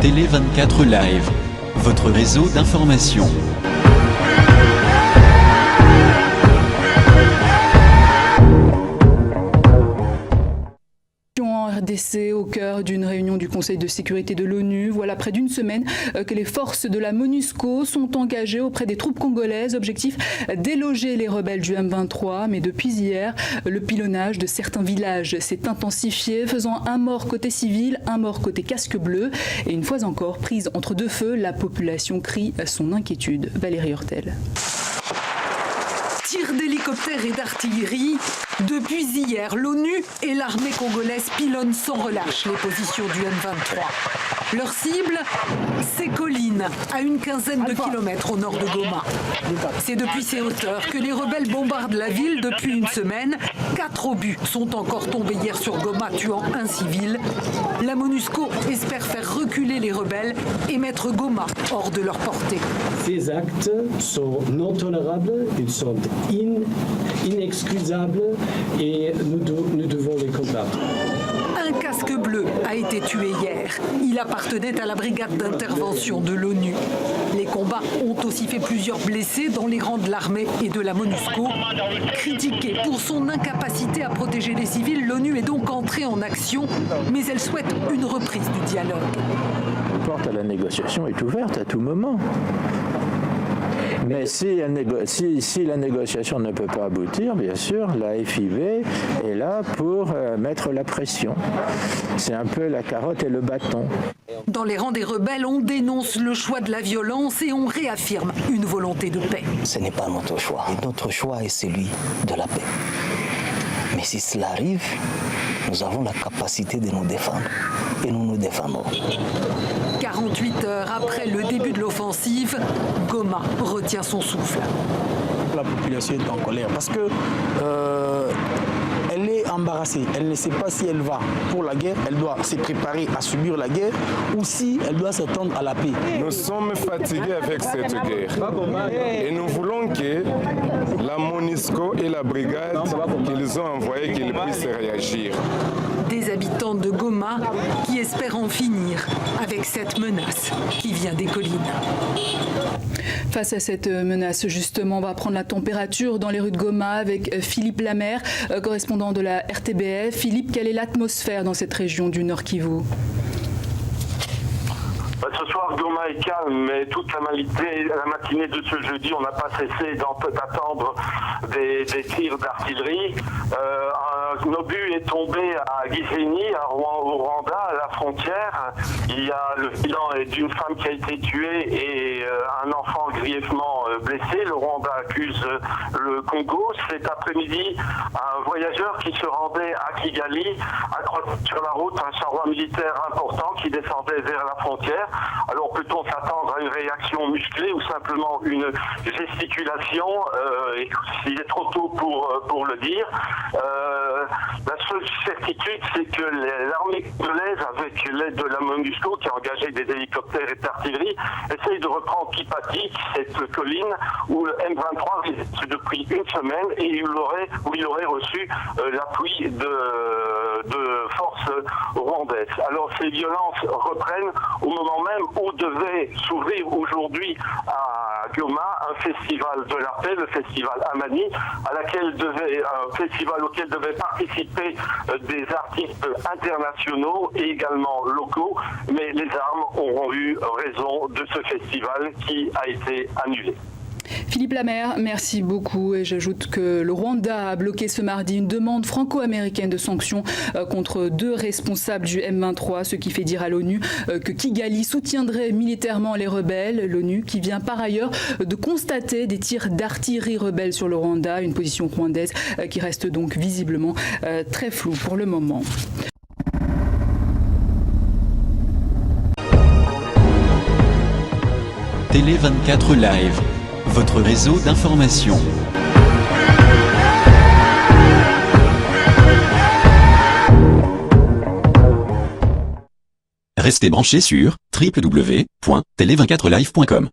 Télé 24 Live, votre réseau d'information. RDC au cœur d'une réunion du Conseil de sécurité de l'ONU. Voilà près d'une semaine que les forces de la MONUSCO sont engagées auprès des troupes congolaises. Objectif, déloger les rebelles du M23. Mais depuis hier, le pilonnage de certains villages s'est intensifié, faisant un mort côté civil, un mort côté casque bleu. Et une fois encore, prise entre deux feux, la population crie son inquiétude. Valérie Hortel. Tirs d'hélicoptères et d'artillerie. Depuis hier, l'ONU et l'armée congolaise pilonnent sans relâche les positions du M23. Leur cible, ces collines, à une quinzaine de kilomètres au nord de Goma. C'est depuis ces hauteurs que les rebelles bombardent la ville depuis une semaine. 4 obus sont encore tombés hier sur Goma, tuant un civil. La MONUSCO espère faire reculer les rebelles et mettre Goma hors de leur portée. Ces actes sont non tolérables, ils sont inexcusables et nous devons les combattre. Un casque bleu a été tué hier. Il appartenait à la brigade d'intervention de l'ONU. Les combats ont aussi fait plusieurs blessés dans les rangs de l'armée et de la MONUSCO. Critiquée pour son incapacité à protéger les civils, l'ONU est donc entrée en action, mais elle souhaite une reprise du dialogue. La porte à la négociation est ouverte à tout moment. Mais si la négociation ne peut pas aboutir, bien sûr, la FIB est là pour mettre la pression. C'est un peu la carotte et le bâton. Dans les rangs des rebelles, on dénonce le choix de la violence et on réaffirme une volonté de paix. Ce n'est pas notre choix. Notre choix est celui de la paix. Mais si cela arrive, nous avons la capacité de nous défendre. Et nous nous défendrons. 48 heures après le début de l'offensive, Goma retient son souffle. La population est en colère parce que elle est embarrassée. Elle ne sait pas si elle va pour la guerre, elle doit se préparer à subir la guerre ou si elle doit s'attendre à la paix. Nous sommes fatigués avec cette guerre et nous voulons que la MONUSCO et la brigade qu'ils ont envoyée qu'ils puissent réagir. Des habitants de Goma qui espèrent en finir avec cette menace qui vient des collines. Face à cette menace, justement, on va prendre la température dans les rues de Goma avec Philippe Lamère, correspondant de la RTBF. Philippe, quelle est l'atmosphère dans cette région du Nord Kivu ? Ce soir, Goma est calme, mais toute la matinée de ce jeudi, on n'a pas cessé d'attendre des tirs d'artillerie. Un obus est tombé à Gisenyi, au Rwanda, à la frontière. Il y a le bilan d'une femme qui a été tuée et un enfant grièvement blessé. Le Rwanda accuse le Congo. Cet après-midi, un voyageur qui se rendait à Kigali a croisé sur la route un charroi militaire important qui descendait vers la frontière. Alors peut-on s'attendre à une réaction musclée ou simplement une gesticulation il est trop tôt pour le dire. La seule certitude, c'est que l'armée congolaise, avec l'aide de la MONUSCO, qui a engagé des hélicoptères et d'artillerie, essaye de reprendre petit à petit cette colline où le M23 résiste depuis une semaine et où il aurait reçu l'appui de forces rwandaises. Alors ces violences reprennent au moment même où devait s'ouvrir aujourd'hui à Goma un festival de la paix, le festival Amani, un festival auquel devaient participer des artistes internationaux et également locaux, mais les armes auront eu raison de ce festival qui a été annulé. Philippe Lamère, merci beaucoup. Et j'ajoute que le Rwanda a bloqué ce mardi une demande franco-américaine de sanctions contre 2 responsables du M23, ce qui fait dire à l'ONU que Kigali soutiendrait militairement les rebelles. L'ONU qui vient par ailleurs de constater des tirs d'artillerie rebelles sur le Rwanda, une position rwandaise qui reste donc visiblement très floue pour le moment. Télé 24 Live, votre réseau d'information. Restez branchés sur www.tele24live.com.